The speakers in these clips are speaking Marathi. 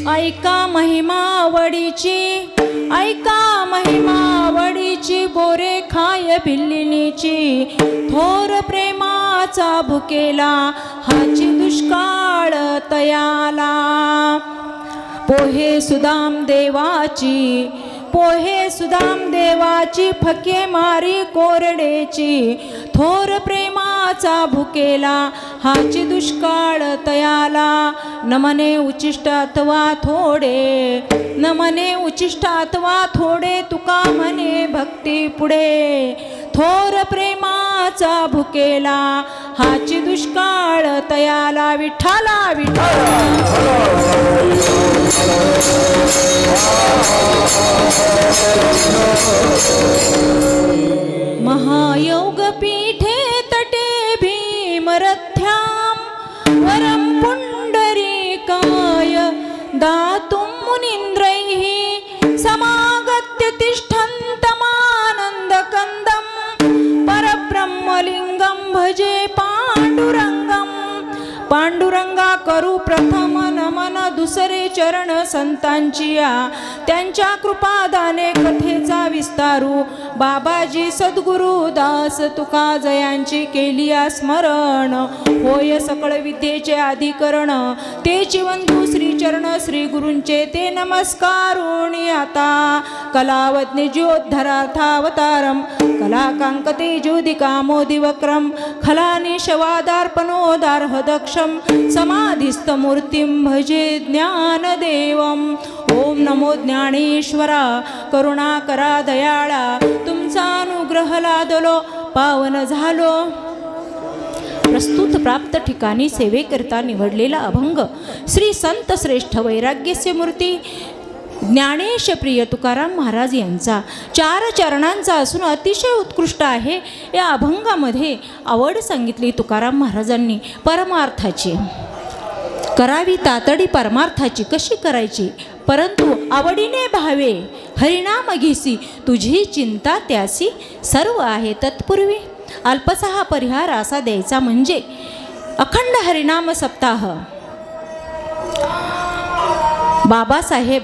ऐका महिमा आवडीची बोरे खाय भिल्लिनीची थोर प्रेमाचा भुकेला हाची दुष्काळ तयाला पोहे सुदाम देवाची फके मारी कोरडेची थोर प्रेमाचा भुकेला हाची दुष्काळ तयाला नमने उचिष्ट अथवा थोडे तुका म्हणे भक्ती पुढे थोर प्रेमाचा भुकेला हाची दुष्काळ तयाला विठ्ठला महायोग पीठे तटे भीमरथ्यां वरं पुंडरीकाय दातुं मुनीन्द्रैः समागत्य तिष्ठन्तमानन्दकन्दं परब्रह्मलिङ्गं भजे पांडुरंगा करू प्रथम नमन दुसरे चरण संतांचिया त्यांच्या कृपादाने कथेचा विस्तारू बाबाजी सद्गुरु दास तुका जयांची केलिया स्मरण होय सकळ विद्येचे अधिकरण ते चिवंतु श्रीचरण श्री गुरूंचे ते नमस्कारुणी आता कलावज्ञ ज्योद्धरार्थावतारम कलाकांकते ज्योतिकामोदिवक्रम खलानिशवादार्पणोदार्हदक्षम समाधिस्थमूर्तिं भजे ज्ञानदेवम ओम नमो ज्ञानेश्वरा करुणाकरा दयाळा तुमचा अनुग्रह लादलो पावन झालो प्रस्तुत प्राप्त ठिकाणी सेवेकरिता निवडलेला अभंग श्री संत श्रेष्ठ वैराग्यस्य मूर्ती ज्ञानेश प्रिय तुकाराम महाराज यांचा 4 चरणांचा असून अतिशय उत्कृष्ट आहे. या अभंगामध्ये आवड सांगितली तुकाराम महाराजांनी परमार्थाची. करावी तातडी परमार्थाची कशी करायची परंतु आवडीने भावे हरिनाम घेसी तुझी चिंता त्यासी सर्व आहे तत्पूर्वी. अल्पसा हा परिहार असा द्यायचा म्हणजे अखंड हरिनाम सप्ताह बाबासाहेब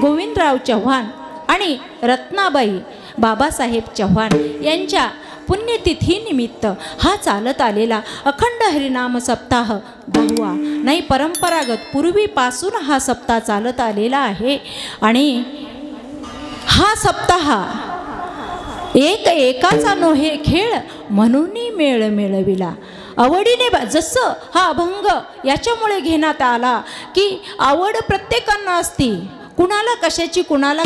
गोविंदराव चव्हाण आणि रत्नाबाई बाबासाहेब चव्हाण यांच्या पुण्यतिथीनिमित्त हा चालत आलेला अखंड हरिनाम सप्ताह 10वा नाही परंपरागत पूर्वीपासून हा सप्ताह चालत आलेला आहे. आणि हा सप्ताह एकाचा नोहे खेळ म्हणून मेळ मेळविला. आवडीने जसं हा अभंग याच्यामुळे घेण्यात आला की आवड प्रत्येकांना असते. कुणाला कशाची कुणाला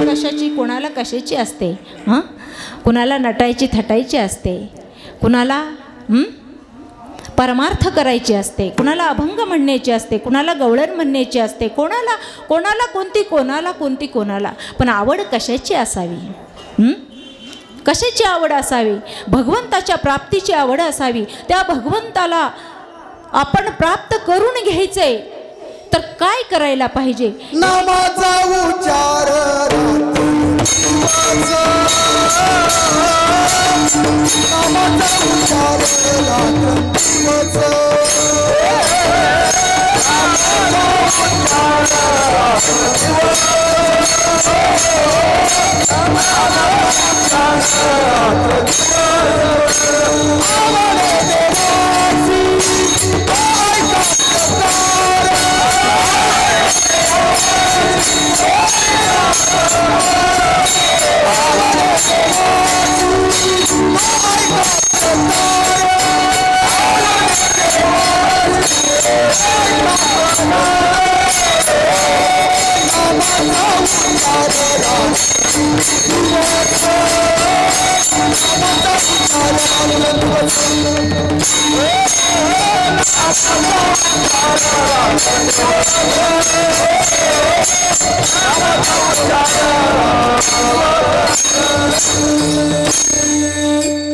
कशाची असते. कुणाला नटायची थटायची असते, कुणाला परमार्थ करायची असते, कुणाला अभंग म्हणण्याची असते, कुणाला गवळण म्हणण्याची असते, कोणाला कोणती पण आवड कशाची असावी. कशाची आवड असावी. भगवंताच्या प्राप्तीची आवड असावी. त्या भगवंताला आपण प्राप्त करून घ्यायचे तर काय करायला पाहिजे. नामाचा उच्चार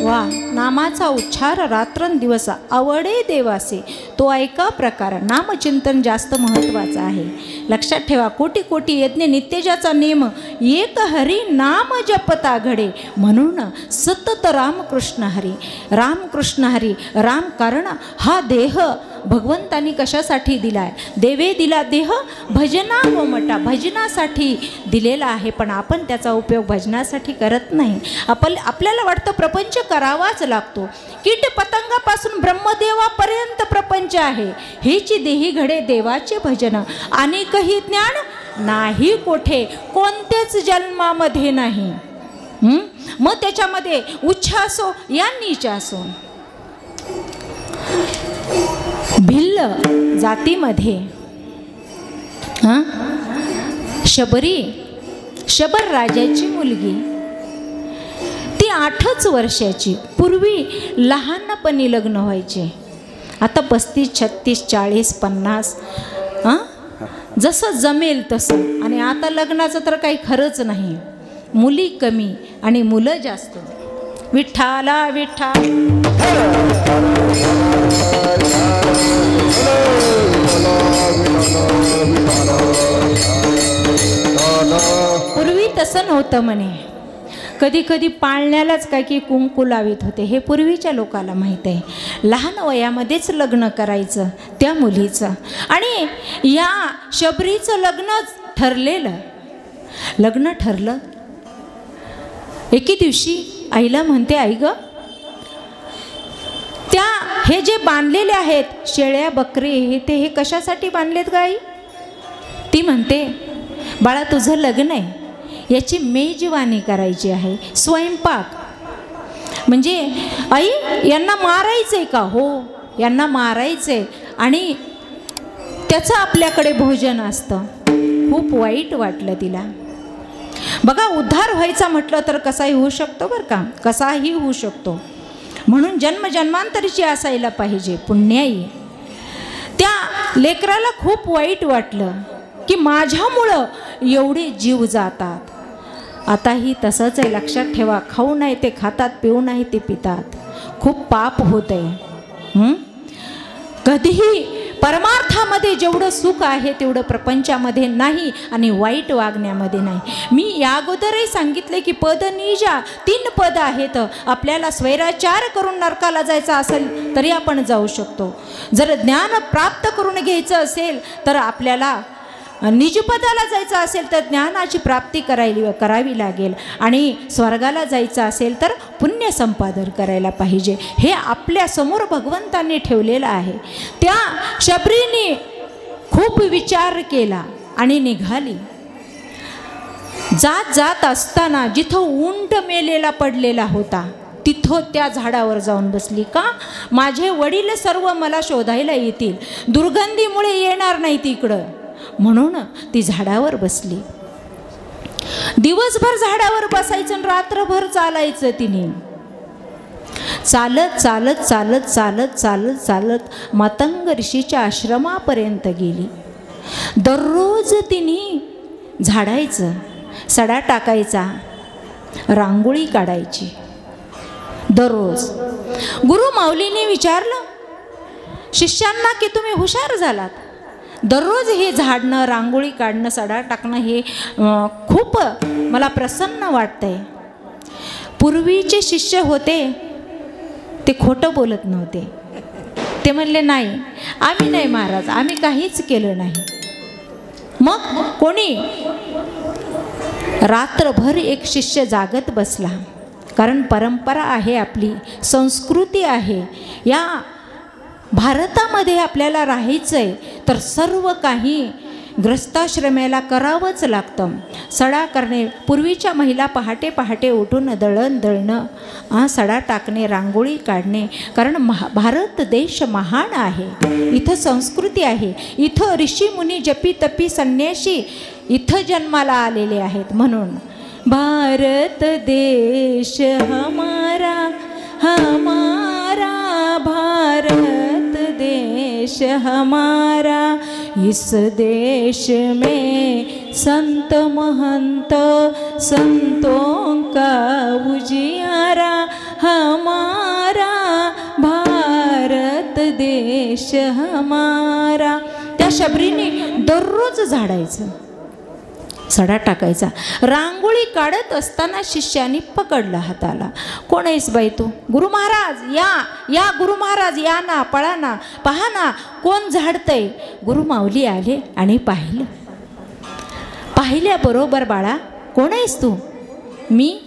वा, नामाचा उच्चार रात्रंदिवस आवडे देवासे, तो ऐका प्रकार. नामचिंतन जास्त महत्त्वाचं आहे. लक्षात ठेवा, कोटी कोटी यज्ञ नित्यजाचा नेम, एक हरी नाम जपता घडे. म्हणून सतत रामकृष्ण हरी, रामकृष्ण हरी. राम कारण हा देह भगवंतानी कशासाठी दिलाय? देवे दिला देह भजना व मटा, भजनासाठी दिलेला आहे. पण आपण त्याचा उपयोग भजनासाठी करत नाही. आपल्याला वाटतं प्रपंच करावाच लागतो. कीट पतंगापासून ब्रह्मदेवापर्यंत प्रपंच आहे. हेची देही घडे देवाचे भजन, अनेकही ज्ञान नाही कोठे, कोणत्याच जन्मामध्ये नाही. मग त्याच्यामध्ये उच्च असो या नीच असो. भिल्ल जातीमध्ये शबर राजाची मुलगी, ती 8च वर्षाची. पूर्वी लहानपणी लग्न व्हायचे. आता 35, 36, 40, 50 जसं जमेल तसं. आणि आता लग्नाचं तर काही खरंच नाही. मुली कमी आणि मुलं जास्त. विठ्ठला विठ्ठल. पूर्वी तसं नव्हतं म्हणे. कधी कधी पाळण्यालाच काय की कुंकू लावित होते. हे पूर्वीच्या लोकाला माहीत आहे. लहान वयामध्येच लग्न करायचं त्या मुलीचं. आणि या शबरीचं लग्न ठरलेलं. लग्न ठरलं. एके दिवशी आईला म्हणते, आई ग, त्या हे जे बांधलेले आहेत शेळ्या बकरी हे कशासाठी बांधलेत ग आई? ती म्हणते, बाळा तुझं लग्न आहे, याची मेजवानी करायची आहे, स्वयंपाक. म्हणजे आई यांना मारायचंय का? हो, यांना मारायचंय आणि त्याचं आपल्याकडे भोजन असतं. खूप वाईट वाटलं तिला. बघा, उद्धार व्हायचा म्हटलं तर कसाही होऊ शकतो बरं का, कसाही होऊ शकतो. म्हणून जन्मजन्मांतरीची असायला पाहिजे पुण्याई. त्या लेकराला खूप वाईट वाटलं की माझ्यामुळं एवढे जीव जातात. आताही तसंच आहे, लक्षात ठेवा. खाऊ नाही ते खातात, पिऊ नाही ते पितात. खूप पाप होत आहे. कधीही परमार्थामध्ये जेवढं सुख आहे तेवढं प्रपंचामध्ये नाही आणि वाईट वागण्यामध्ये नाही. मी या अगोदरही सांगितले की पद निजा 3 पद आहेत. आपल्याला स्वैराचार करून नरकाला जायचं असेल तरी आपण जाऊ शकतो. जर ज्ञान प्राप्त करून घ्यायचं असेल तर आपल्याला निजपदाला जायचं असेल तर ज्ञानाची प्राप्ती करावी लागेल. आणि स्वर्गाला जायचं असेल तर पुण्य संपादन करायला पाहिजे. हे आपल्या समोर भगवंतांनी ठेवलेलं आहे. त्या शबरीने खूप विचार केला आणि निघाली. जात असताना जिथं उंट मेलेला पडलेला होता तिथं त्या झाडावर जाऊन बसली. का? माझे वडील सर्व मला शोधायला येतील, दुर्गंधीमुळे येणार नाही तिकडं, म्हणून ती झाडावर बसली. दिवसभर झाडावर बसायचं आणि रात्रभर चालायचं तिने. चालत चालत चालत चालत चालत चालत मातंग ऋषीच्या आश्रमापर्यंत गेली. दररोज तिने झाडायचं, सडा टाकायचा, रांगोळी काढायची दररोज. गुरु माऊलीने विचारलं शिष्यांना की तुम्ही हुशार झालात, दररोज हे झाडणं, रांगोळी काढणं, सडा टाकणं हे खूप मला प्रसन्न वाटतंय. पूर्वीचे शिष्य होते ते खोटं बोलत नव्हते. ते म्हणले नाही, आम्ही नाही महाराज, आम्ही काहीच केलं नाही. मग कोणी रात्रभर एक शिष्य जागत बसला. कारण परंपरा आहे, आपली संस्कृती आहे. या भारतामध्ये आपल्याला राहायचं आहे तर सर्व काही ग्रस्ताश्रमाला करावंच लागतं. सडा करणे, पूर्वीच्या महिला पहाटे पहाटे उठून दळण दळणं, सडा टाकणे, रांगोळी काढणे. कारण भारत देश महान आहे, इथं संस्कृती आहे, इथं ऋषी मुनी जपी तपी संन्यासी इथं जन्माला आलेले आहेत. म्हणून भारत देश हमारा हमारा भारत देश देश हमारा, इस देश में संत महंत संतों का उजियारा, हमारा भारत देश हमारा. त्या शबरीने दररोज झाडायचं, सडा टाकायचा. रांगोळी काढत असताना शिष्याने पकडला हाताला. कोण आहेस बाई तू? गुरु महाराज या या, गुरु महाराज या ना, पळा ना, पहा ना कोण झाडतंय. गुरु माऊली आले आणि पाहिलं. पाहिल्याबरोबर बाळा कोण आहेस तू? मी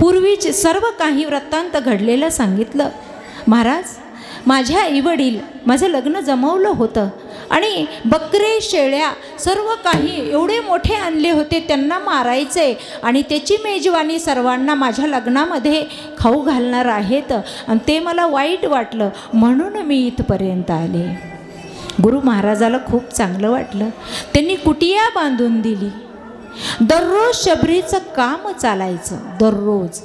पूर्वीचे सर्व काही वृत्तांत घडलेलं सांगितलं. महाराज माझ्या आईवडील माझं लग्न जमवलं होतं आणि बकरे शेळ्या सर्व काही एवढे मोठे आणले होते, त्यांना मारायचे आणि त्याची मेजवानी सर्वांना माझ्या लग्नामध्ये खाऊ घालणार आहेत आणि ते मला वाईट वाटलं म्हणून मी इथपर्यंत आले. गुरु महाराजाला खूप चांगलं वाटलं. त्यांनी कुटिया बांधून दिली. दररोज शबरीचं काम चालायचं. दररोज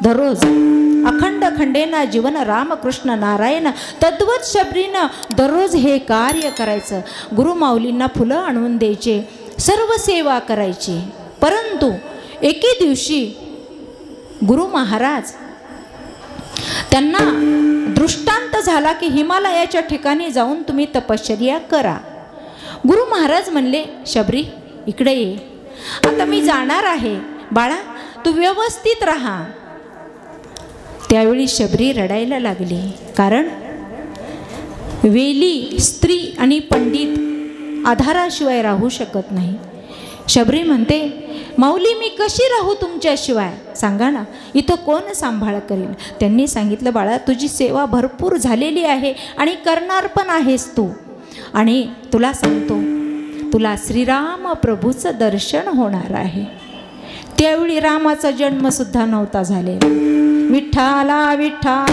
दररोज अखंड खंडेना जीवन रामकृष्ण नारायण तद्वत शबरीनं दररोज हे कार्य करायचं. गुरु माऊलींना फुलं आणून द्यायचे, सर्व सेवा करायची. परंतु एके दिवशी गुरु महाराज त्यांना दृष्टांत झाला की हिमालयाच्या ठिकाणी जाऊन तुम्ही तपश्चर्या करा. गुरु महाराज म्हणले शबरी इकडे ये, आता मी जाणार आहे, बाळा तू व्यवस्थित राहा. त्यावेळी शबरी रडायला लागली, कारण वेली स्त्री आणि पंडित आधाराशिवाय राहू शकत नाही. शबरी म्हणते माऊली मी कशी राहू तुमच्याशिवाय, सांगा ना, इथं कोण सांभाळ करेल. त्यांनी सांगितलं बाळा तुझी सेवा भरपूर झालेली आहे आणि करणार पण आहेस तू, आणि तुला सांगतो तुला श्रीराम प्रभूचं दर्शन होणार आहे. त्यावेळी रामाचा जन्मसुद्धा नव्हता झालेला. विठ्ठला विठ्ठला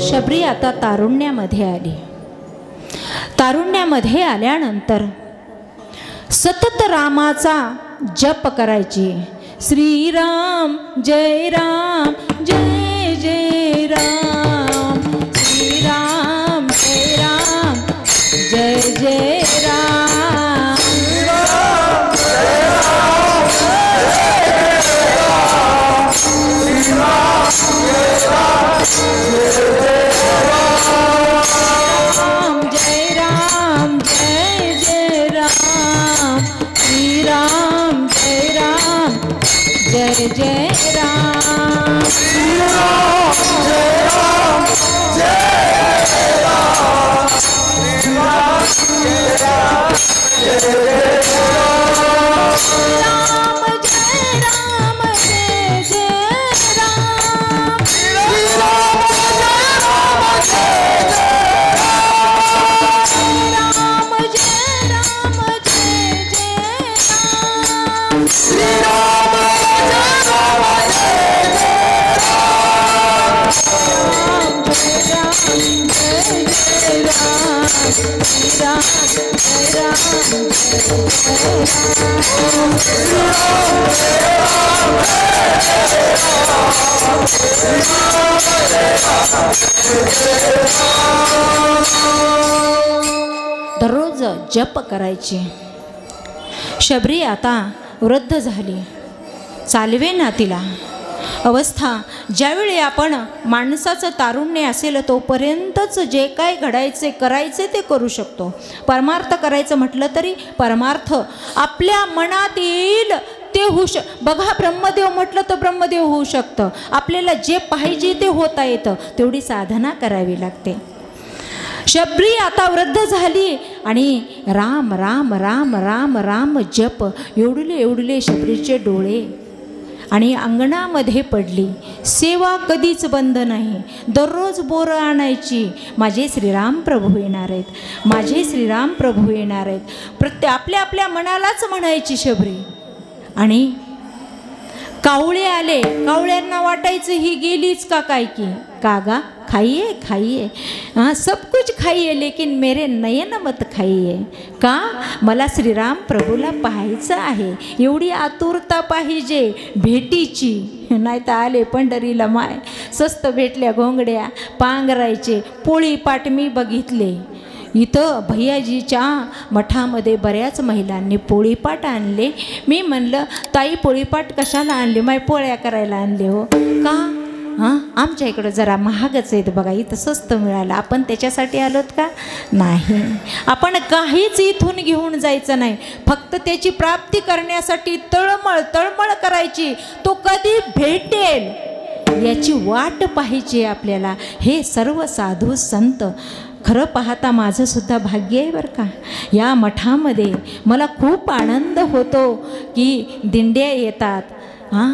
शबरी आता तारुण्यामध्ये आली. तारुण्यामध्ये आल्यानंतर सतत रामाचा जप करायची. श्रीराम जय राम जय जय राम, श्रीराम जय राम जय जय राम, श्रीराम जय राम जय राम, श्रीराम जय राम जय राम जय जय राम, श्रीराम जय राम जय जय राम, श्रीराम जय राम जय राम, श्रीराम जय राम जय जय राम, राम जय राम जय जय राम, श्रीराम जय राम जय जय राम, श्रीराम जय राम जय जय राम, श्रीराम दररोज जप करायचे. शबरी आता वृद्ध झाली, चालवे ना तिला अवस्था. ज्यावेळी आपण माणसाचं तारुण्य असेल तोपर्यंतच जे काय घडायचे करायचे ते करू शकतो. परमार्थ करायचं म्हटलं तरी परमार्थ आपल्या मनात येईल ते होऊ बघा, ब्रह्मदेव म्हटलं तर ब्रह्मदेव होऊ शकतं. आपल्याला जे पाहिजे ते होता येतं, तेवढी साधना करावी लागते. शबरी आता वृद्ध झाली आणि राम राम राम राम राम जप. एवढले एवढले शबरीचे डोळे आणि अंगणामध्ये पडली. सेवा कधीच बंद नाही. दररोज बोरं आणायची. माझे श्रीराम प्रभू येणार आहेत, माझे श्रीराम प्रभू येणार आहेत. आपल्या आपल्या मनालाच म्हणायची शबरी. आणि कावळे आले, कावळ्यांना वाटायचं ही गेलीच का काय की, कागा खाइए खाइए, हाँ सब कुछ खाइए लेकिन मेरे नयन मत खाइए. का मला श्रीराम प्रभूला पाहायचं आहे, एवढी आतुरता पाहिजे भेटीची. नाही तर आले पंढरीला माय, स्वस्त भेटल्या घोंगड्या पांघरायचे. पोळीपाट मी बघितले इथं भैयाजीच्या मठामध्ये बऱ्याच महिलांनी पोळीपाट आणले. मी म्हणलं ताई पोळीपाट कशाला आणले, माय पोळ्या करायला आणले हो का. हां आमच्या इकडं जरा महागच आहेत बघा, इथं स्वस्त मिळालं, आपण त्याच्यासाठी आलोत का नाही. आपण काहीच इथून घेऊन जायचं नाही, फक्त त्याची प्राप्ती करण्यासाठी तळमळ तळमळ करायची. तो कधी भेटेल याची वाट पाहिजे आपल्याला. हे सर्व साधू संत खरं पाहता माझंसुद्धा भाग्य आहे बरं का. या मठामध्ये मला खूप आनंद होतो की दिंड्या येतात. हां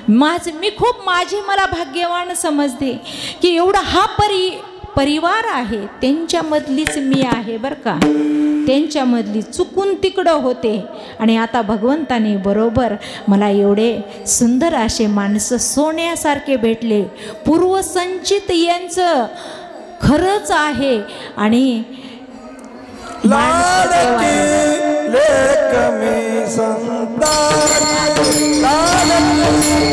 मी खूप मला भाग्यवान समजते की एवढा हा परिवार आहे, त्यांच्यामधलीच मी आहे बरं का. त्यांच्यामधली चुकून तिकडं होते आणि आता भगवंताने बरोबर मला एवढे सुंदर असे माणसं सोन्यासारखे भेटले. पूर्वसंचित यांचं खरंच आहे. आणि लाडकी लेक मी संतान, लाडकी लेक मी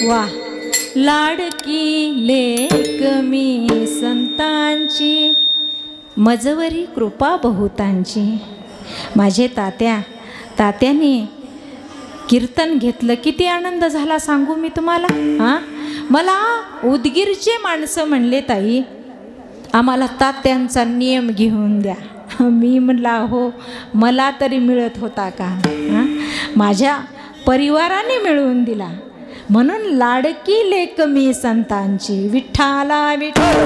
वा लाडकी लेक मी संतांची, मजवरी कृपा बहुतांची. माझे तात्याने कीर्तन घेतलं, किती आनंद झाला सांगू मी तुम्हाला. हां मला उदगीरचे माणसं म्हणले ताई आम्हाला तात्यांचा नियम घेऊन द्या. मी म्हणला हो मला तरी मिळत होता का. हां माझ्या परिवाराने मिळवून दिला, म्हणून लाडकी लेक मी संतांची. विठ्ठला विठ्ठल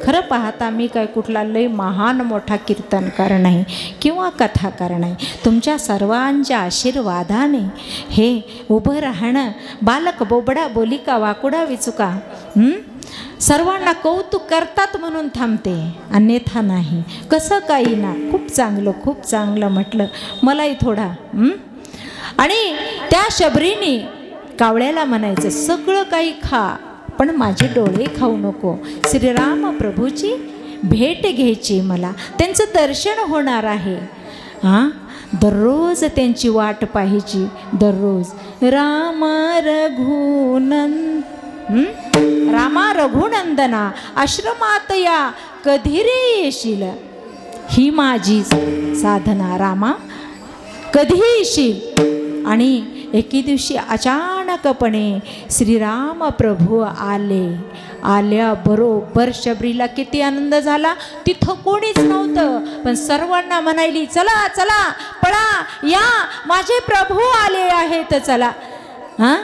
खरं पाहता मी काय कुठला लय महान मोठा कीर्तनकार नाही किंवा कथाकार नाही. तुमच्या सर्वांच्या आशीर्वादाने हे उभं राहणं, बालक बोबडा बोलिका वाकुडा विचुका सर्वांना कौतुक करतात म्हणून थांबते, अन्यथा नाही. कसं काही ना, खूप चांगलं म्हटलं मलाही थोडा. आणि त्या शबरीने कावळ्याला म्हणायचं सगळं काही खा पण माझे डोळे खाऊ नको. श्रीराम प्रभूची भेट घ्यायची, मला त्यांचं दर्शन होणार आहे. हां दररोज त्यांची वाट पाहायची, दररोज. रामा रघुनंदना आश्रमात या कधी रे येशील, ही माझी साधना रामा कधी येशील. आणि एके दिवशी अचानकपणे श्रीराम प्रभू आल्याबरोबर शबरीला किती आनंद झाला. तिथं कोणीच नव्हतं पण सर्वांना म्हणायली चला चला पळा या माझे प्रभू आले आहेत चला. हां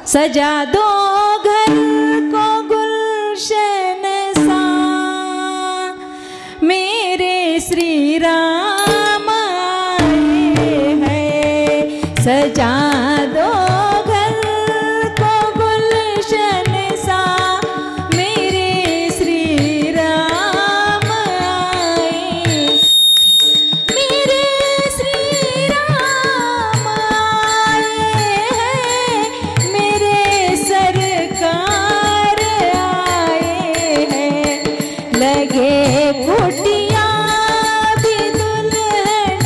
सजा दो घर को गुलशन सा मेरे श्री राम आए हैं. सजा दो घर को गुलशन सा मेरे श्री राम आए. मेरे श्री राम आए हैं, मेरे सरकार आए हैं. लगे कुटिया भी दुल्हन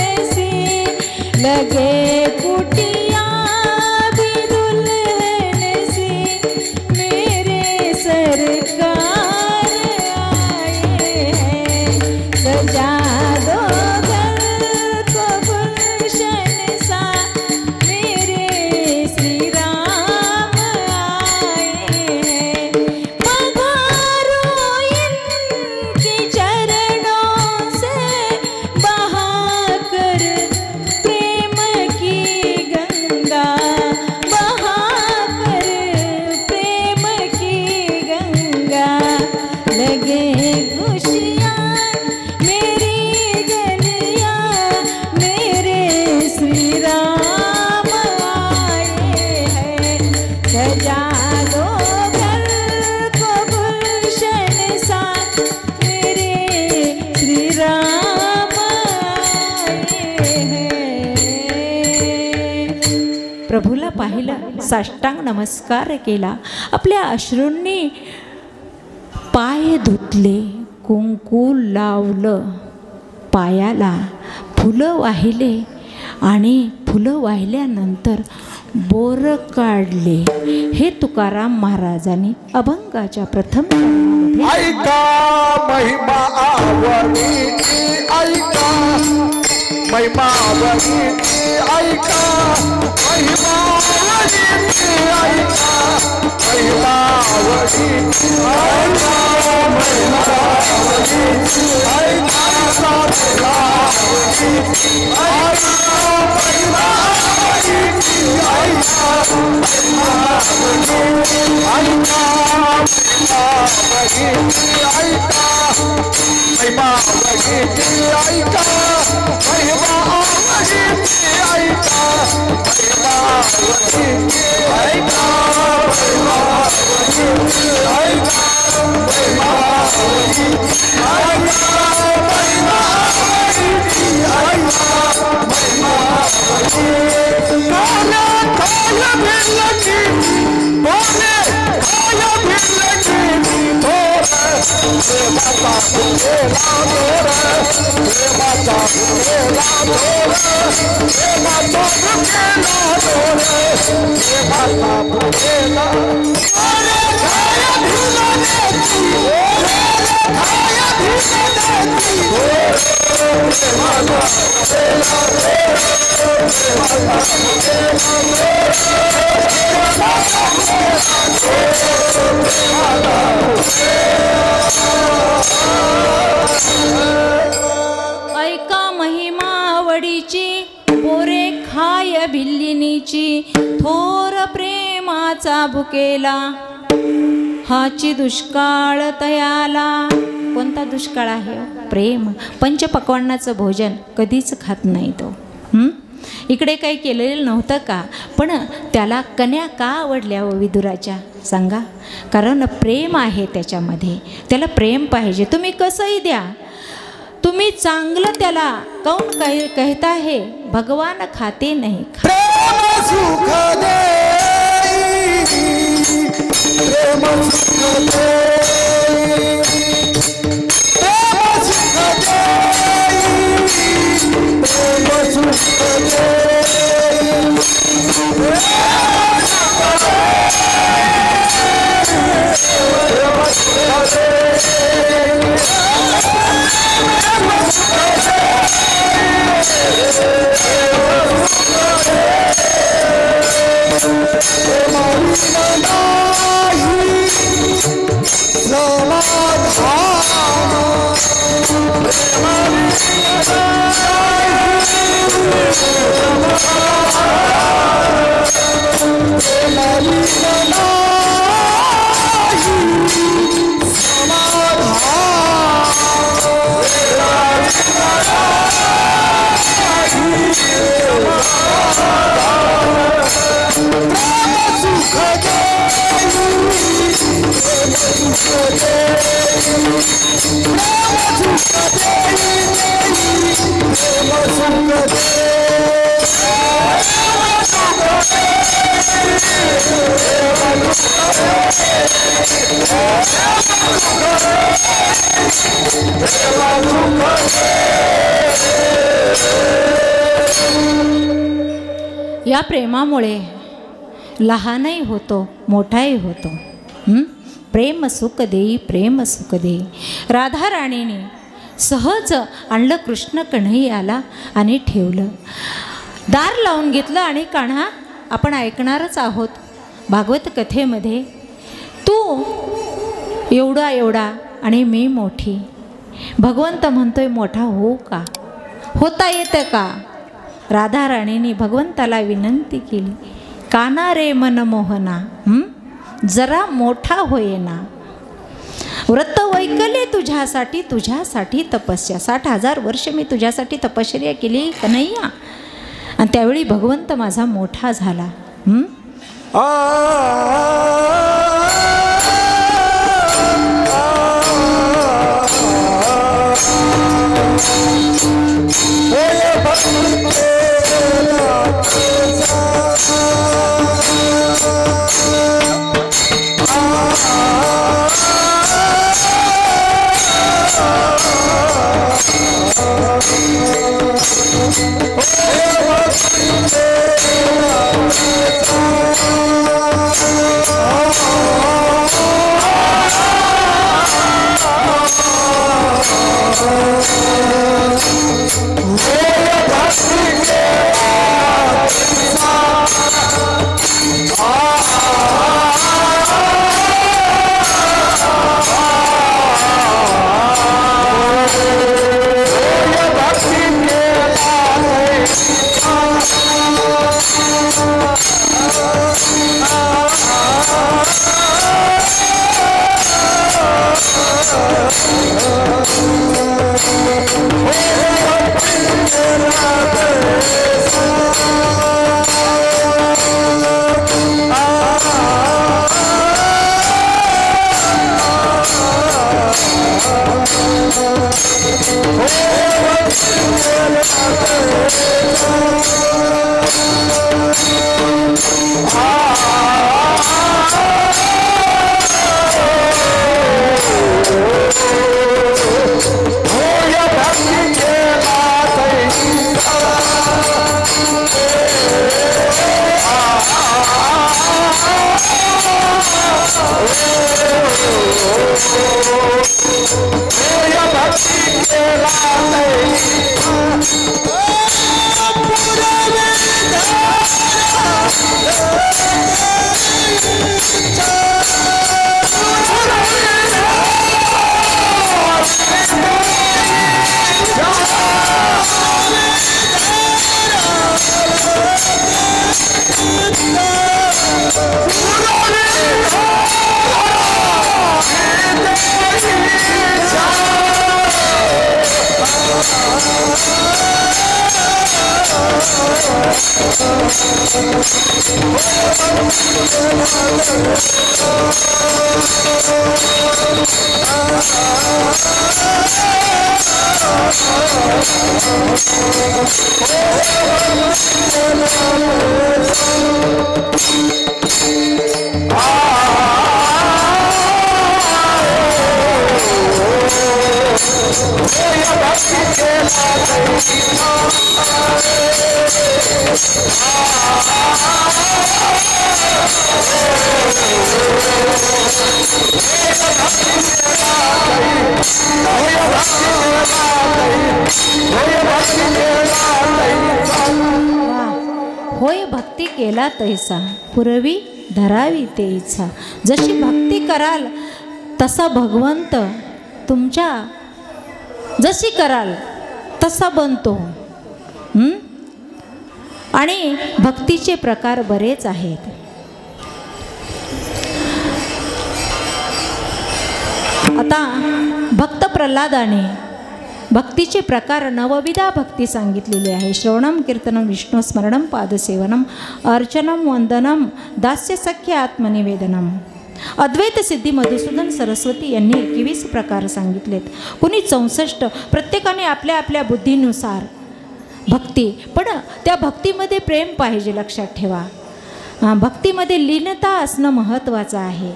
साष्टांग नमस्कार केला, आपल्या अश्रूंनी पाय धुतले, कुंकू लावलं पायाला, फुलं वाहिले आणि फुलं वाहिल्यानंतर बोर काढले. हे तुकाराम महाराजांनी अभंगाच्या प्रथम चरणामध्ये ऐका महिमा आवडीची, ऐका महिमा आवडीची, ऐका महिमा आवडीची, ऐका महिमा आवडीची, ऐका महिमा आवडीची, ऐका महिमा आवडीची, ऐका महिमा आवडीची, ऐका महिमा आवडीची, ऐका महिमा आवडीची, ऐका महिमा आवडीची, ऐका महिमा आवडीची, ऐका महिमा आवडीची, ऐका महिमा आवडीची, ऐका महिमा आवडीची, ऐका महिमा आवडीची. बोले खाया भिलकी, बोले खाया भिलकी, प्रेमाचा फुलेला दोर, प्रेमाचा फुलेला दोर, प्रेमाचा फुलेला दोर, प्रेमाचा फुलेला. बोले खाया भिलकी, बोले खाया भिलकी, प्रेमाचा फुलेला दोर, प्रेमाचा फुलेला दोर, प्रेमाचा फुलेला दोर. ऐका महिमा आवडीची, पोरे खाय भिल्लिनीची, थोर प्रेमाचा भुकेला, हाची दुष्काळ तयाला. कोणता दुष्काळ आहे? प्रेम. पंचपक्वान्नाचं भोजन कधीच खात नाही तो. इकडे काही केलेलं नव्हतं का? पण त्याला कन्या का आवडल्या व विदुराच्या सांगा? कारण प्रेम आहे त्याच्यामध्ये, त्याला प्रेम पाहिजे. तुम्ही कसंही द्या, तुम्ही चांगलं त्याला कौन कहता है भगवान खाते नाही. प्रेम सुख दे, प्रेम सुख दे, प्रेम सुख दे, प्रेम सुख दे, या प्रेमामुळे लहानही होतो, मोठाही होतो. प्रेम सुख देई, प्रेम सुख देई. राधा राणीने सहज आणलं कृष्ण कन्हैयाला आणि ठेवलं, दार लावून घेतलं. आणि कान्हा, आपण ऐकणारच आहोत भागवत कथेमध्ये, तू एवढा एवढा आणि मी मोठी. भगवंत म्हणतोय मोठा होऊ का? होता येतं का? राधा राणीने भगवंताला विनंती केली, काना रे मनमोहना, जरा मोठा होईना. व्रत वैकले तुझ्यासाठी, तुझ्यासाठी तपस्या. 60,000 वर्ष मी तुझ्यासाठी तपश्चर्या केली कन्हैया, आणि त्यावेळी भगवंत माझा मोठा झाला. होय भक्ती केला तैसा पुरवी धरावी ते इच्छा. जशी भक्ती कराल तसा भगवंत तुमच्या जशी कराल तसा बनतो. आणि भक्तीचे प्रकार बरेच आहेत. आता भक्त प्रल्हादाने भक्तीचे प्रकार नवविधा भक्ती सांगितलेली आहे. श्रवणम कीर्तनम विष्णू स्मरणम पादसेवनम अर्चनम वंदनम दास्य सख्य आत्मनिवेदनम. अद्वैत सिद्धी मधुसूदन सरस्वती यांनी 21 प्रकार सांगितलेत. कुणी 64. प्रत्येकाने आपल्या आपल्या बुद्धीनुसार भक्ती. पण त्या भक्तीमध्ये प्रेम पाहिजे, लक्षात ठेवा. भक्तीमध्ये लीनता असणं महत्त्वाचं आहे.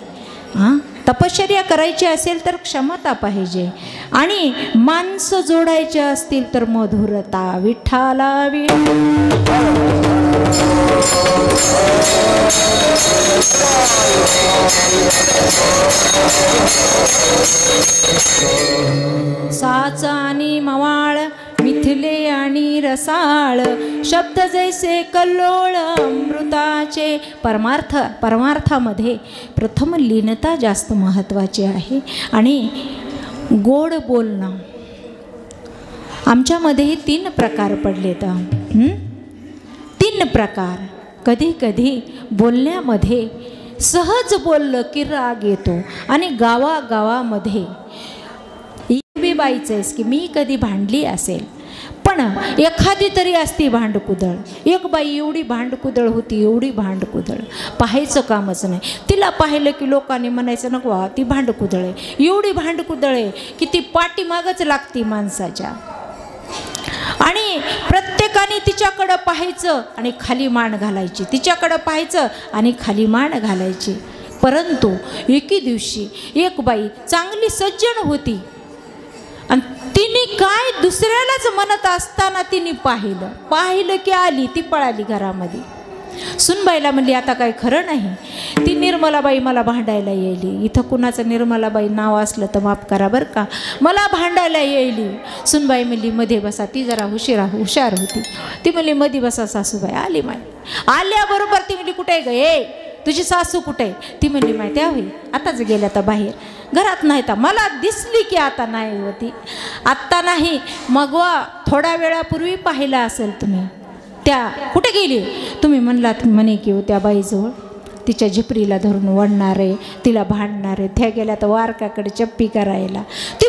तपश्चर्या करायची असेल तर क्षमता पाहिजे. आणि माणसं जोडायचे असतील तर मधुरता. विठ्ठला साच आणि मवाळ मिथिले आणि रसाळ शब्द जैसे कल्लोळ अमृताचे. परमार्थामध्ये प्रथम लीनता जास्त महत्त्वाची आहे. आणि गोड बोलणं. आमच्यामध्येही 3 प्रकार पडलेत. 3 प्रकार. कधी कधी बोलण्यामध्ये सहज बोललं की राग येतो. आणि गावागावामध्ये बी बाईचं आहेस की मी कधी भांडली असेल, पण एखादी तरी असती भांडकुदळ. एक बाई एवढी भांडकुदळ होती, एवढी भांडकुदळ, पाहायचं कामच नाही. तिला पाहिलं की लोकांनी म्हणायचं नको वा ती भांडकुदळ आहे. एवढी भांडकुदळ आहे की ती पाठीमागच लागती माणसाच्या. आणि प्रत्येकाने तिच्याकडं पाहायचं आणि खाली मान घालायची. तिच्याकडं पाहायचं आणि खाली मान घालायची. परंतु एके दिवशी एक बाई चांगली सज्जन होती आणि तिने काय दुसऱ्यालाच म्हणत असताना तिने पाहिलं की आली. ती पळाली घरामध्ये. सुनबाईला म्हणली आता काय खरं नाही. ती निर्मलाबाई मला भांडायला येईली. इथं कुणाचं निर्मलाबाई नाव असलं तर माफ करा बरं का. मला भांडायला येईली. सुनबाई म्हणली मध्ये बसा. ती जरा हुशार होती. ती म्हणली मध्ये बसा सासूबाई. आली माय. आल्याबरोबर ती म्हणली कुठे ग ये तुझी सासू कुठे. ती म्हणली माहिती आहे आताच गेल्या तर बाहेर, घरात नाही. तर मला दिसली की आता नाही होती. आत्ता नाही मग थोड्या वेळापूर्वी पाहिला असेल तुम्ही. त्या कुठे गेली तुम्ही म्हणलात म्हणे की त्या बाईजवळ. तिच्या झिपरीला धरून वळणारे, तिला भांडणारे. त्या गेल्या तर वारकाकडे चप्पी करायला. ती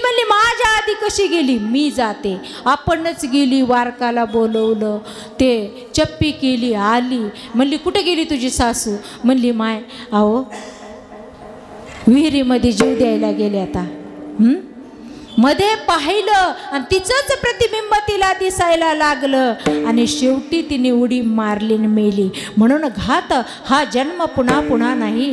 कशी गेली, मी जाते. आपणच गेली, वारकाला बोलवलं, ते चप्पी केली, आली. म्हणली कुठे गेली तुझी सासू? म्हणली माय अहो विहिरीमध्ये जीव द्यायला गेले. आता मध्ये पाहिलं आणि तिचंच प्रतिबिंब तिला दिसायला लागलं आणि शेवटी तिने उडी मारली आणि मेली. म्हणून घात हा जन्म पुन्हा पुन्हा नाही.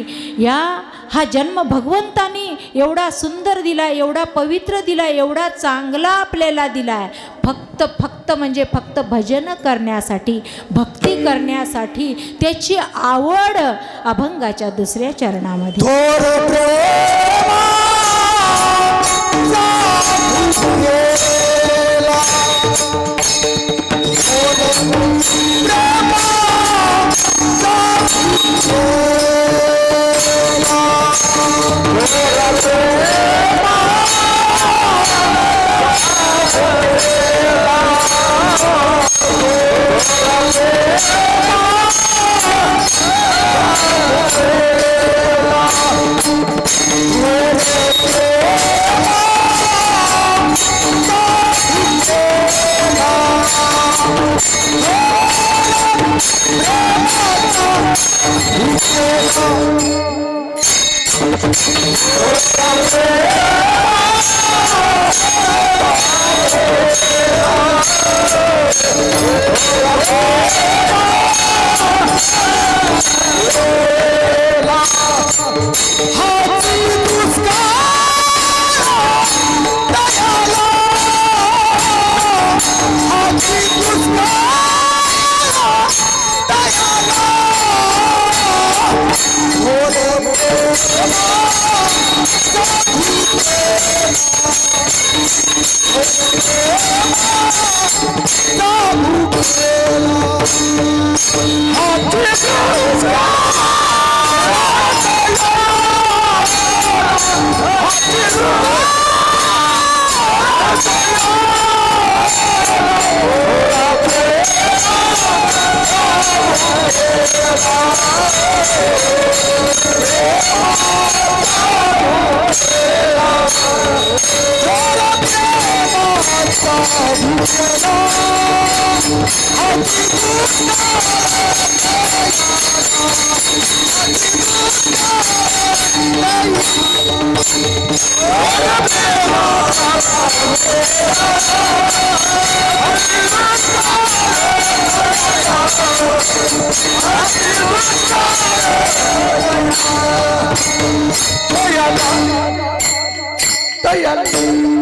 हा जन्म भगवंतानी एवढा सुंदर दिला, एवढा पवित्र दिला, एवढा चांगला आपल्याला दिलाय. फक्त म्हणजे फक्त भजन करण्यासाठी, भक्ती करण्यासाठी, त्याची आवड अभंगाच्या दुसऱ्या चरणामध्ये.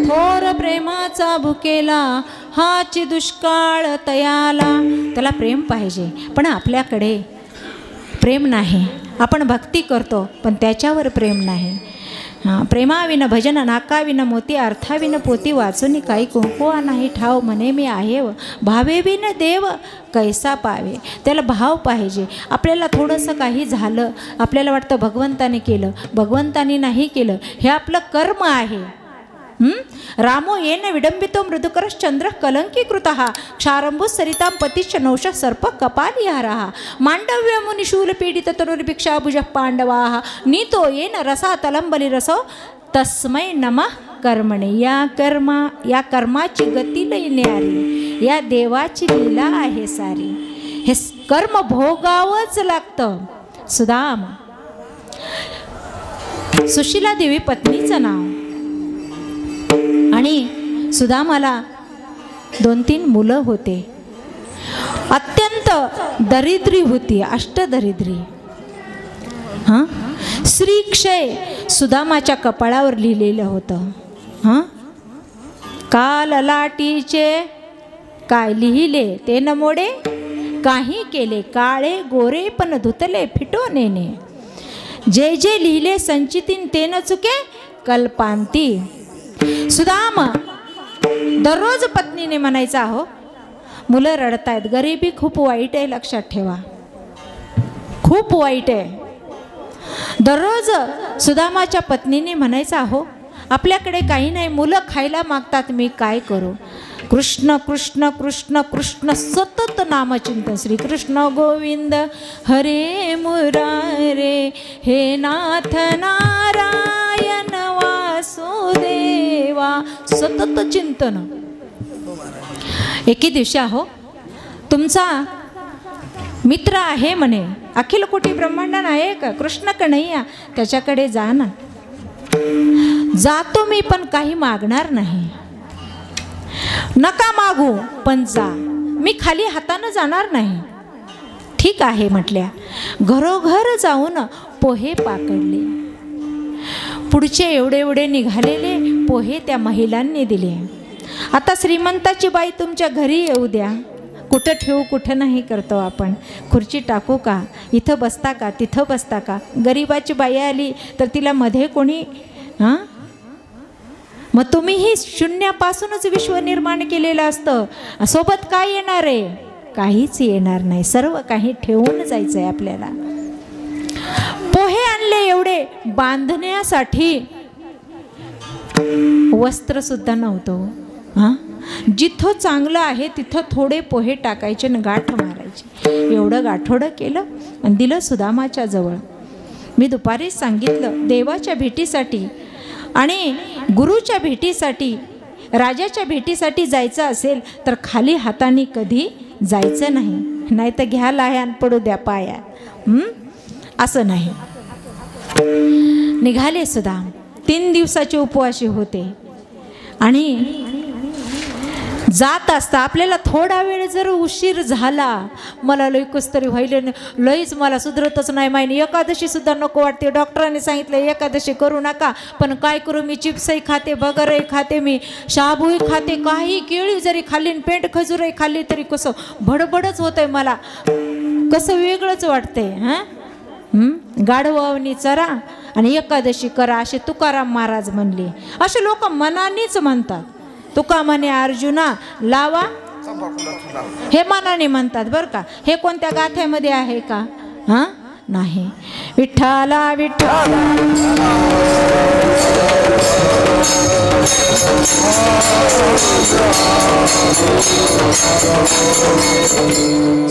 थोर प्रेमाचा भुकेला हाची दुष्काळ तयाला. त्याला प्रेम पाहिजे, पण आपल्याकडे प्रेम नाही. आपण भक्ती करतो पण त्याच्यावर प्रेम नाही. प्रेमाविन भजन नाकाविन मोती, अर्थाविन पोती, वाचून काही कुंकुआ नाही ठाव, म्हणे मी आहे व भावेविन देव कैसा पावे. त्याला भाव पाहिजे. आपल्याला थोडंसं काही झालं, आपल्याला वाटतं भगवंताने केलं, भगवंताने नाही केलं, हे आपलं कर्म आहे. रामो येन विडंबितो मृदुकरश्चंद्र कलंकीकृतः, क्षारंभू सरितां पतिश्च नौष सर्प कपालिहारः, मांडव्य मुनिशूल पीडित तनुर्भिक्षाभुज पांडवाः, नीतो येन रसा तलंबलिरसो तस्मै नमः कर्मणे. या कर्माची गती लई न्यारी, या देवाची लीला आहे सारी. हे कर्म भोगावंच लागतं. सुदाम, सुशीला देवी पत्नीचं नाव, आणि सुदामाला 2-3 मुलं होते. अत्यंत दरिद्री होती, अष्टदरिद्री. श्रीक्षय सुदामाच्या कपाळावर लिहिलेलं होतं. काल लाटीचे काय लिहिले ते न मोडे, काही केले काळे गोरे पण धुतले फिटोनेने, जे जे लिहिले संचितीन ते न चुके कल्पांती. सुदाम दररोज पत्नीने म्हणायचा, हो मुलं रडतायत, गरिबी खूप वाईट आहे, लक्षात ठेवा, खूप वाईट आहे. दररोज सुदामाच्या पत्नीने म्हणायचा, हो आपल्याकडे काही नाही, मुलं खायला मागतात, मी काय करू. कृष्ण कृष्ण कृष्ण कृष्ण सतत नामचिंतन. श्रीकृष्ण गोविंद हरे मुरारे, हे नाथ नारायण वास वासुदेवा सतत चिंतन. एके दिवशी अहो तुमचा मित्र आहे म्हणे, अखिल कोटी ब्रह्मांड नायक कृष्ण कन्हैया, त्याच्याकडे जा ना. जातो मी पण काही मागणार नाही. नका मागू पण जा, मी खाली हातानं जाणार नाही. ठीक आहे म्हटल्या. घरोघर जाऊन पोहे पाकडले. पुढचे एवढे एवढे निघालेले पोहे त्या महिलांनी दिले. आता श्रीमंताची बाई तुमच्या घरी येऊ द्या, कुठं ठेवू कुठं नाही करतो आपण. खुर्ची टाकू का, इथं बसता का तिथं बसता का. गरीबाची बाई आली तर तिला मध्ये कोणी हां. मग तुम्हीही शून्यापासूनच विश्व निर्माण केलेलं असतं. सोबत काय येणार आहे, काहीच येणार नाही. सर्व काही ठेवून जायचं आहे आपल्याला. पोहे आणले एवढे, बांधण्यासाठी वस्त्र सुद्धा नव्हतं. हां, जिथं चांगलं आहे तिथं थोडे पोहे टाकायचे आणि गाठ मारायचे. एवढं गाठोडं केलं आणि दिलं सुदामाच्या जवळ. मी दुपारीच सांगितलं, देवाच्या भेटीसाठी आणि गुरुच्या भेटीसाठी, राजाच्या भेटीसाठी जायचं असेल तर खाली हाताने कधी जायचं नाही. नाही तर घ्या लाह्यान पडू द्या पाया, असं नाही. निघाले सुदाम. 3 दिवसाचे उपवासी होते. आणि जात असता आपल्याला थोडा वेळ जर उशीर झाला, मला लई कसतरी व्हायले, लईच मला सुधरतच नाही माहिती. एकादशी सुद्धा नको वाटते. डॉक्टरांनी सांगितलं एकादशी करू नका, पण काय करू मी. चिप्सही खाते, बगरही खाते, मी शाबूही खाते, काही केळी जरी खाल्ली, पेंट खजूरही खाल्ली तरी कसं भडभडच होतंय मला, कसं वेगळंच वाटतंय. गाढवावनी चरा आणि एकादशी करा असे तुकाराम महाराज म्हणले. असे लोक मनानेच म्हणतात. तुका म्हणे अर्जुना लावा, हे मनाने म्हणतात बरं का. हे कोणत्या गाथ्यामध्ये आहे का? हां, नाही. विठ्ठला विठ्ठला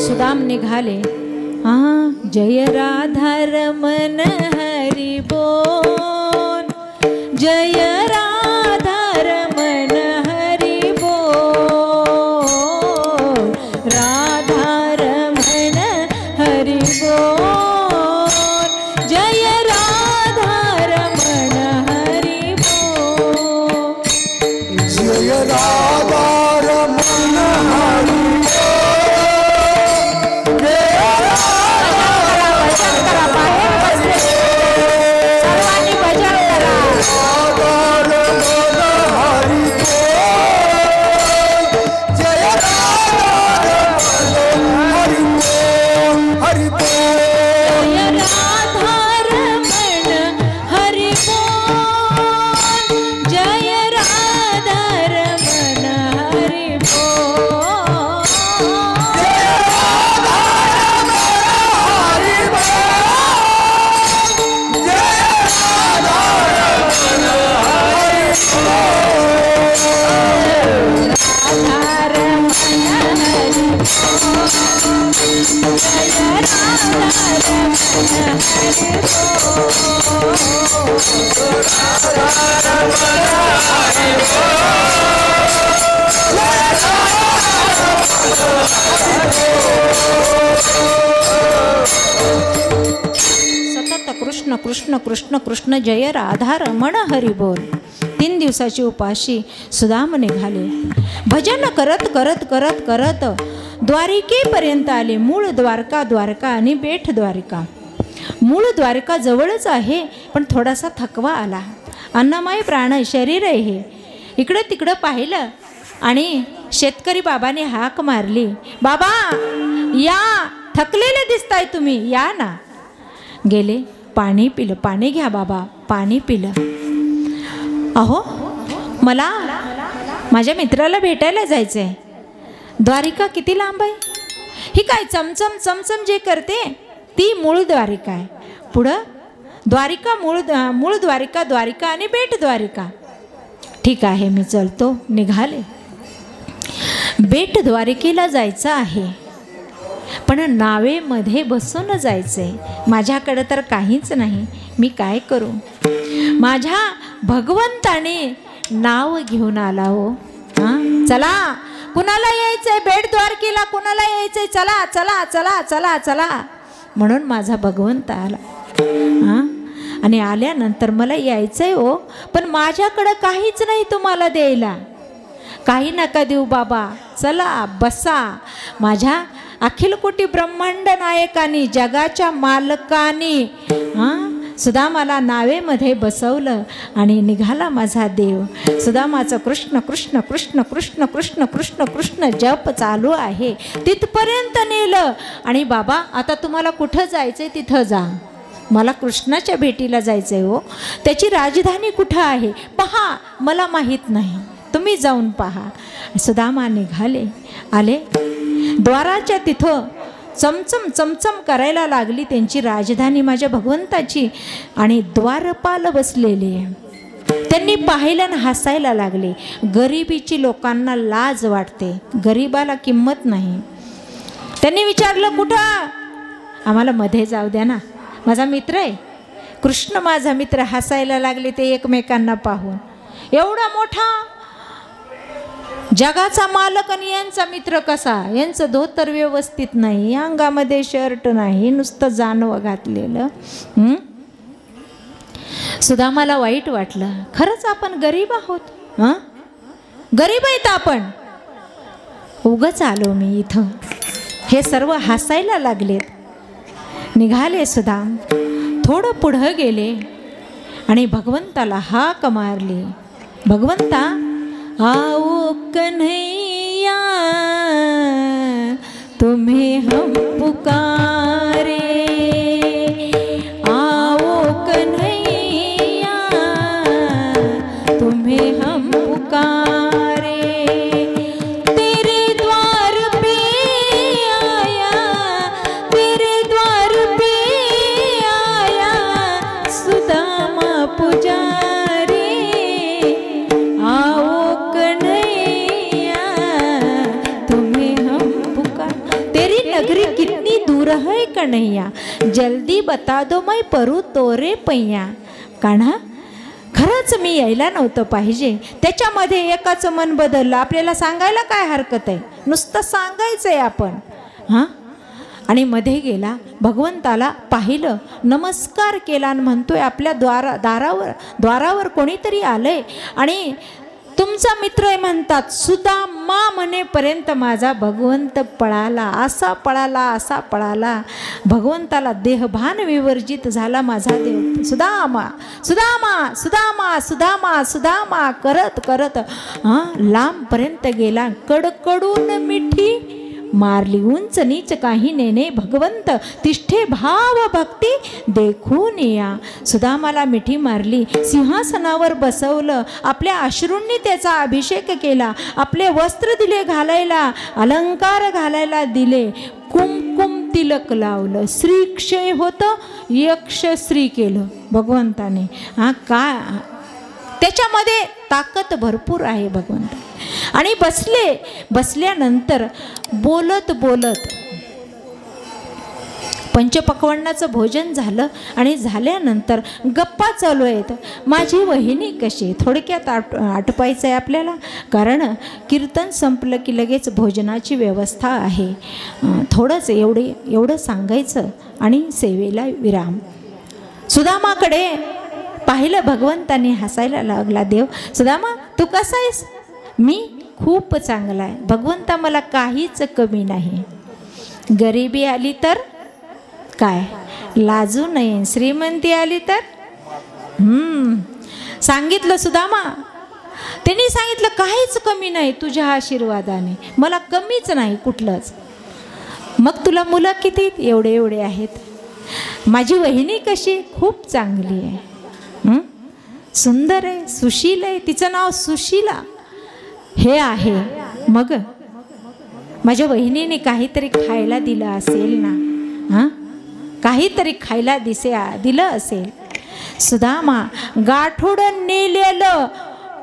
सुदाम निघाले. जय राधा रमण हरी बोल, जय राधा रमण हरी बोल, राधा रमण हरी बोल, जय राधा रमण हरी बोल, जय राधा रमण हरी सतत कृष्ण कृष्ण कृष्ण कृष्ण जय राधा रमण हरी बोल. 3 दिवसाची उपाशी सुदाम निघाले. भजन करत करत करत करत द्वारिकेपर्यंत आले. मूळ द्वारका, द्वारका आणि बेट द्वारिका. मूळ द्वारका जवळच आहे, पण थोडासा थकवा आला. अन्नमय प्राण शरीर आहे. इकडं तिकडं पाहिलं आणि शेतकरी बाबाने हाक मारली, बाबा या, थकलेले दिसताय तुम्ही, या ना. गेले, पाणी पिलं. पाणी घ्या बाबा, पाणी पिलं. अहो मला माझ्या मित्राला भेटायला जायचं आहे. द्वारिका किती लांब आहे. ही काय चमचम चमचम जे करते ती मूळ द्वारिका आहे. पुढं द्वारिका, मूळ द्वारिका, द्वारिका आणि बेट द्वारिका. ठीक आहे, मी चलतो. निघाले. बेट द्वारिकेला जायचं आहे, पण नावेमध्ये बसून जायचं आहे. माझ्याकडं तर काहीच नाही. मी काय करू. माझ्या भगवंताने नाव घेऊन आला हो. हां, चला कुणाला यायचंय बेट द्वारकेला, कुणाला यायचंय, चला चला चला चला चला म्हणून माझा भगवंत आला. हां, आणि आल्यानंतर मला यायचंय हो, पण माझ्याकडं काहीच नाही तुम्हाला द्यायला. काही नका देऊ बाबा, चला बसा. माझ्या अखिल कोटी ब्रह्मांड नायकानी, जगाच्या मालकानी सुदामाला नावेमध्ये बसवलं आणि निघाला माझा देव. सुदामाचं कृष्ण कृष्ण कृष्ण कृष्ण कृष्ण कृष्ण कृष्ण जप चालू आहे. तिथपर्यंत नेलं आणि बाबा आता तुम्हाला कुठं जायचंय तिथं जा, मला कृष्णाच्या भेटीला जायचंय हो. त्याची राजधानी कुठं आहे पहा, मला माहीत नाही, तुम्ही जाऊन पहा. सुदामा निघाले, आले द्वाराच्या तिथं चमचम चमचम करायला लागली त्यांची राजधानी माझ्या भगवंताची. आणि द्वारपाल बसलेले, त्यांनी पाहिलं आणि हसायला लागले. गरिबीची लोकांना लाज वाटते, गरिबाला किंमत नाही. त्यांनी विचारलं कुठं, आम्हाला मध्ये जाऊ द्या ना, माझा मित्र आहे कृष्ण, माझा मित्र. हसायला लागले ते एकमेकांना पाहून. एवढा मोठा जगाचा मालक आणि यांचा मित्र कसा, यांचं धोतर व्यवस्थित नाही, अंगामध्ये शर्ट नाही, नुसतं जानवं घातलेलं. सुदामाला वाईट वाटलं, खरंच आपण गरीब आहोत. हां, गरीब आहेत आपण, उगाच आलो मी इथं. हे सर्व हसायला लागलेत. निघाले सुदाम, थोडं पुढं गेले आणि भगवंताला हाक मारली. भगवंता आओ कन्हैया तुम्हें हम पुकारे, आओ कन्हैया तुम्हें हम पुकारे. तेरे द्वार पे आया, तेरे द्वार पे आया सुदामा पुजारी, आओ नगरी कितनी दूर है कन्हैया, जल्दी बता दो मैं परू तोरे पैया. कान्हा, खरंच मी यायला नव्हतं पाहिजे, त्याच्यामध्ये एकाचं मन बदललं. आपल्याला सांगायला काय हरकत आहे, नुसतं सांगायचंय आपण. हां, आणि मध्ये गेला, भगवंताला पाहिलं, नमस्कार केला आणि म्हणतोय आपल्या द्वारावर कोणीतरी आलंय आणि तुमचा मित्र आहे म्हणतात. सुदामा म्हणेपर्यंत माझा भगवंत पळाला, असा पळाला असा पळाला. भगवंताला देहभान विवर्जित झाला माझा देव. सुदामा सुदामा सुदामा सुदामा सुदामा करत करत लांबपर्यंत गेला. कडकडून मिठी मारली, उंच नीच काही नेने भगवंत तिष्ठे भाव भक्ती देखून या. सुदामाला मिठी मारली, सिंहासनावर बसवलं, आपल्या अश्रूंनी त्याचा अभिषेक केला, आपले वस्त्र दिले घालायला, अलंकार घालायला दिले, कुमकुम तिलक लावलं. श्रीक्षय होतं, यक्षश्री केलं भगवंताने. काय त्याच्यामध्ये ताकद भरपूर आहे भगवंत. आणि बसल्यानंतर बोलत बोलत पंचपक्वान्नाचं भोजन झालं आणि झाल्यानंतर गप्पा चालू आहेत. माझी वहिनी कशी, थोडक्यात आटपायचं आहे आपल्याला, कारण कीर्तन संपलं की लगेच भोजनाची व्यवस्था आहे. थोडंच एवढं सांगायचं आणि सेवेला विराम. सुदामाकडे पाहिलं, भगवंताने हसायला लागला. देव, सुदामा तू कसा आहेस? मी खूप चांगला आहे भगवंता, मला काहीच कमी नाही. गरिबी आली तर काय लाजू नये, श्रीमंती आली तर सांगितलं सुदामा. त्यांनी सांगितलं काहीच कमी नाही तुझ्या आशीर्वादाने, मला कमीच नाही कुठलंच. मग तुला मुलं किती? एवढे आहेत. माझी वहिनी कशी? खूप चांगली आहे, सुंदर आहे, सुशील आहे, तिचं नाव सुशीला हे आहे. मग माझ्या वहिनीने काहीतरी खायला दिलं असेल ना, काहीतरी खायला दिलं असेल. सुदामा गाठोडं नेलेलं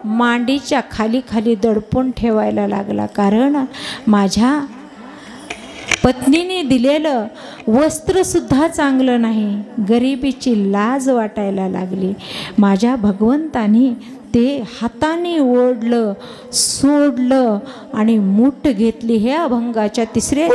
मांडीच्या खाली दडपून ठेवायला लागला, कारण माझ्या पत्नीने दिलेलं वस्त्रसुद्धा चांगलं नाही, गरिबीची लाज वाटायला लागली. माझ्या भगवंतानी ते हाताने ओढलं, सोडलं आणि मूठ घेतली. हे अभंगाच्या तिसऱ्या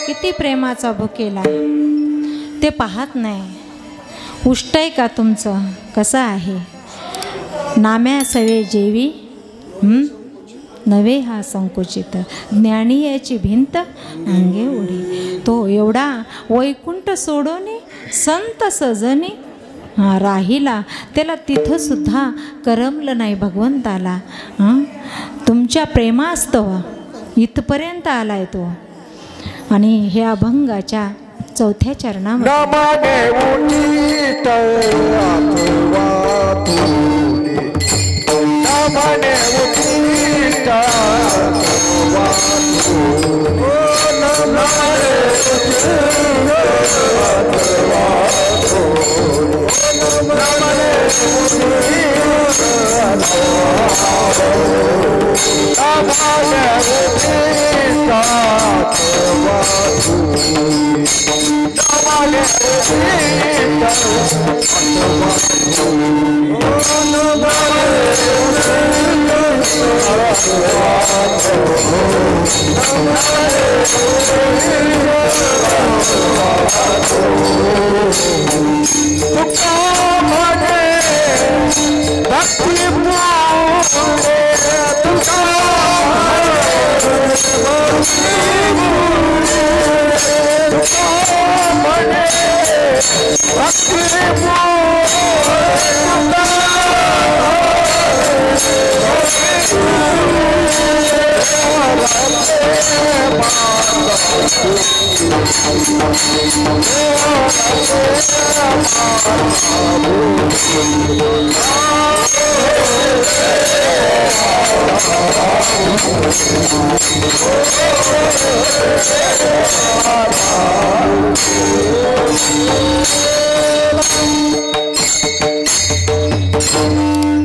किती प्रेमाचा भुकेला ते पाहत नाही. उष्टय का तुमचं कसं आहे, नाम्या सवे जेवी नवे हा संकुचित, ज्ञानी याची भिंत अंगे उडी. तो एवढा वैकुंठ सोडोनी संत सजनी राहिला, त्याला तिथंसुद्धा करमलं नाही भगवंताला. तुमच्या प्रेमास्तव इथपर्यंत आलाय तो. आणि हे अभंगाच्या चौथ्या चरणामध्ये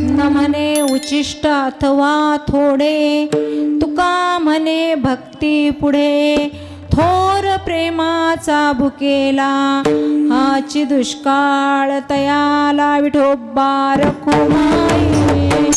न म्हणे उचिष्ट अथवा थोडे, तुका म्हणे भक्ती पुढे. थोर प्रेमाचा भुकेला, हाची दुष्काळ तयाला विठोबा रखुमाई.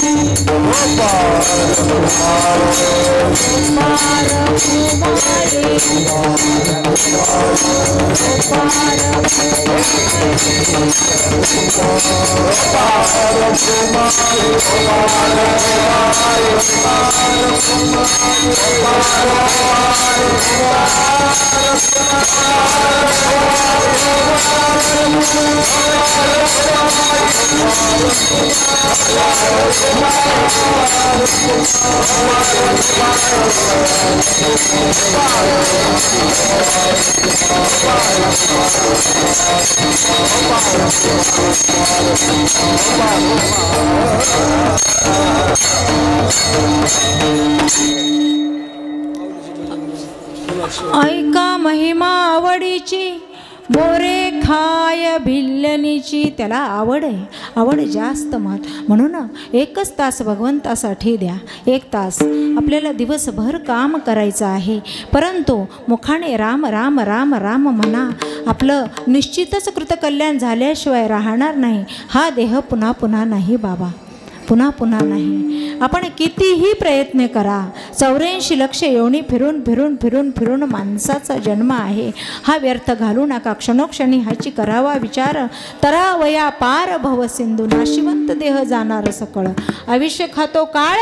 ऐका महिमा आवडीची बोरे खाय भिल्लनीची. त्याला आवड आहे, आवड जास्त म्हणून एकच तास भगवंतासाठी द्या. एक तास आपल्याला दिवसभर काम करायचं आहे, परंतु मुखाने राम राम राम राम म्हणा. आपलं निश्चितच कृतकल्याण झाल्याशिवाय राहणार नाही. हा देह पुन्हा पुन्हा नाही बाबा, पुन्हा पुन्हा नाही. आपण कितीही प्रयत्न करा, 84 लक्ष योनी फिरून फिरून फिरून फिरून माणसाचा जन्म आहे. हा व्यर्थ घालू नका. क्षणोक्षणी ह्याची करावा विचार. तरावया पार भव सिंधू नाशिवंत देह जाणार सकळ. आयुष्य खातो काळ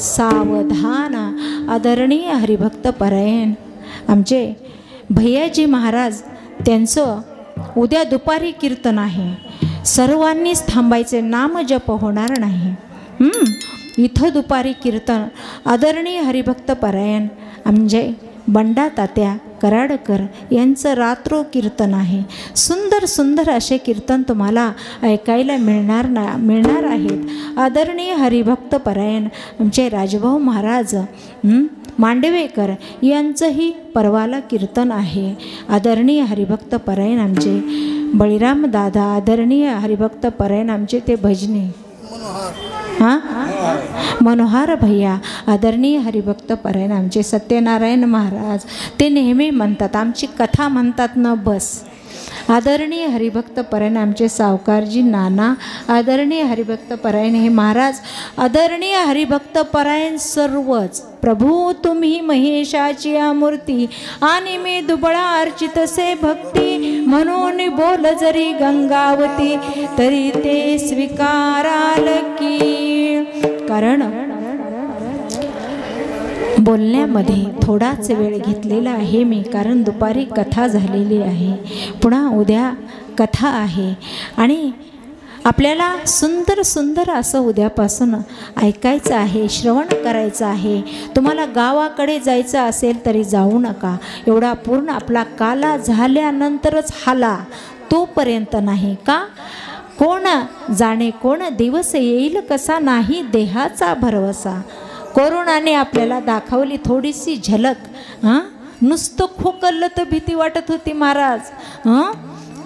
सावधान. आदरणीय हरिभक्त परायण आमचे भैयाजी महाराज, त्यांचं उद्या दुपारी कीर्तन आहे. सर्वांनीच थांबायचे, नाम जप होणार नाही. इथं दुपारी कीर्तन. आदरणीय हरिभक्त परायण आमचे बंडा तात्या कराडकर यांचं रात्रो कीर्तन आहे. सुंदर सुंदर असे कीर्तन तुम्हाला ऐकायला मिळणार आहेत. आदरणीय हरिभक्त परायण आमचे राजभाऊ महाराज मांडवेकर यांचंही परवाला कीर्तन आहे. आदरणीय हरिभक्त परायण आमचे बळीराम दादा, आदरणीय हरिभक्त परायण आमचे ते भजनी मनोहर भैया, आदरणीय हरिभक्त परायण आमचे सत्यनारायण महाराज, ते नेहमी म्हणतात आमची कथा म्हणतात ना बस. आदरणीय हरिभक्त परायण आमचे सावकारजी नाना, आदरणीय हरिभक्त परायण हे महाराज, आदरणीय हरिभक्त परायण सर्वच. प्रभू तुम्ही महेशाची मूर्ती आणि मी दुबळा अर्चितसे भक्ती, म्हणून बोल जरी गंगावती तरी ते स्वीकाराल की. कारण बोलण्यामध्ये थोडाच वेळ घेतलेला आहे मी, कारण दुपारी कथा झालेली आहे. पुन्हा उद्या कथा आहे आणि आपल्याला सुंदर सुंदर असं उद्यापासून ऐकायचं आहे, श्रवण करायचं आहे. तुम्हाला गावाकडे जायचं असेल तरी जाऊ नका. एवढा पूर्ण आपला काला झाल्यानंतरच हाला, तोपर्यंत नाही. का? कोण जाणे कोण दिवस येईल कसा, नाही देहाचा भरवसा. कोरोनाने आपल्याला दाखवली थोडीशी झलक. नुसतं खोकललं तर भीती वाटत होती महाराज.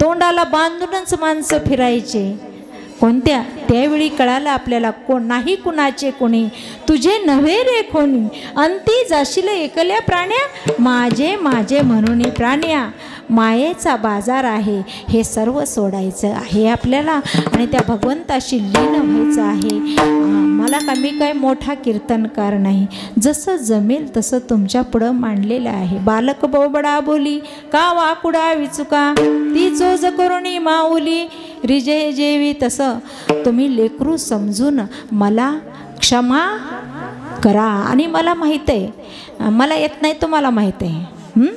तोंडाला बांधूनच माणसं फिरायचे. कोणत्या? त्यावेळी कळालं आपल्याला कोण नाही कुणाचे कोणी, तुझे नव्हे रे कोणी. अंती जाशील एकल्या प्राण्या, माझे माझे म्हणून प्राण्या. मायेचा बाजार आहे, हे सर्व सोडायचं आहे आपल्याला आणि त्या भगवंताशी लीन व्हायचं आहे. मला का, मी काय मोठा कीर्तनकार नाही, जसं जमेल तसं तुमच्या पुढं मांडलेलं आहे. बालक बोबडा बोली का वाकुडा विचुका, ती चोज करुणी माऊली रिजय जेवी. तसं तुम्ही लेकरू समजून मला क्षमा करा. आणि मला माहीत आहे, मला येत नाही तुम्हाला माहीत आहे,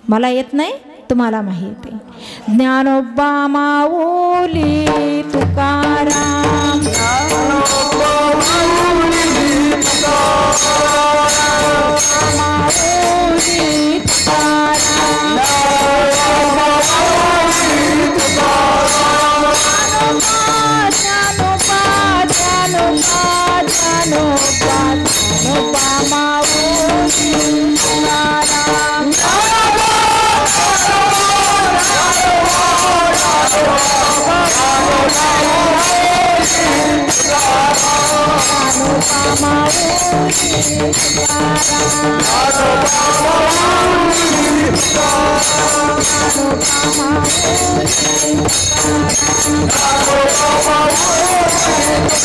मला येत नाही तुम्हाला माहीत आहे. ज्ञानोबा माऊली तुकाराम, माऊली तुकाराम,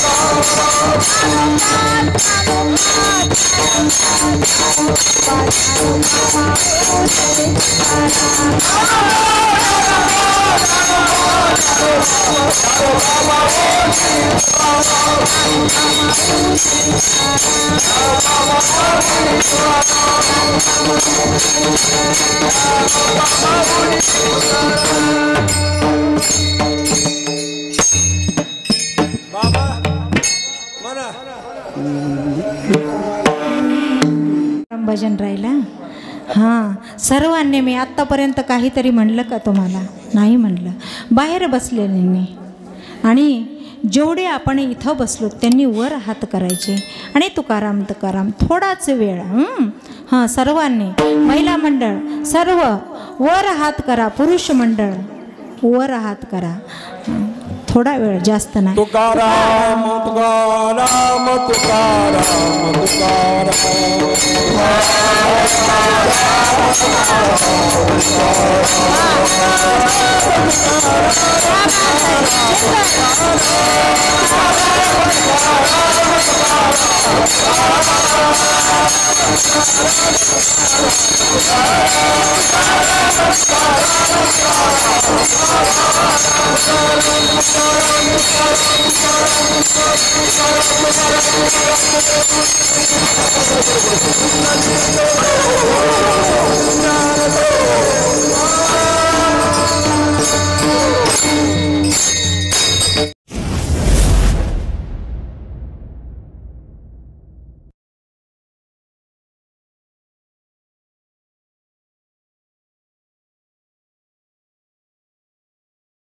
Bye. बाबा म्हणा भजन राहिला. हां, सर्वांनी मी आत्तापर्यंत काहीतरी म्हणलं का तुम्हाला? नाही म्हणलं. बाहेर बसलेल्यांनी आणि जेवढे आपण इथं बसलो त्यांनी वर हात करायचे आणि तुकाराम तुकाराम थोडाच वेळ. हां, सर्वांनी, महिला मंडळ सर्व वर हात करा, पुरुष मंडळ वर हात करा. थोडा वेळ, जास्त नाही. तुकाराम तुकाराम तुकाराम तुकाराम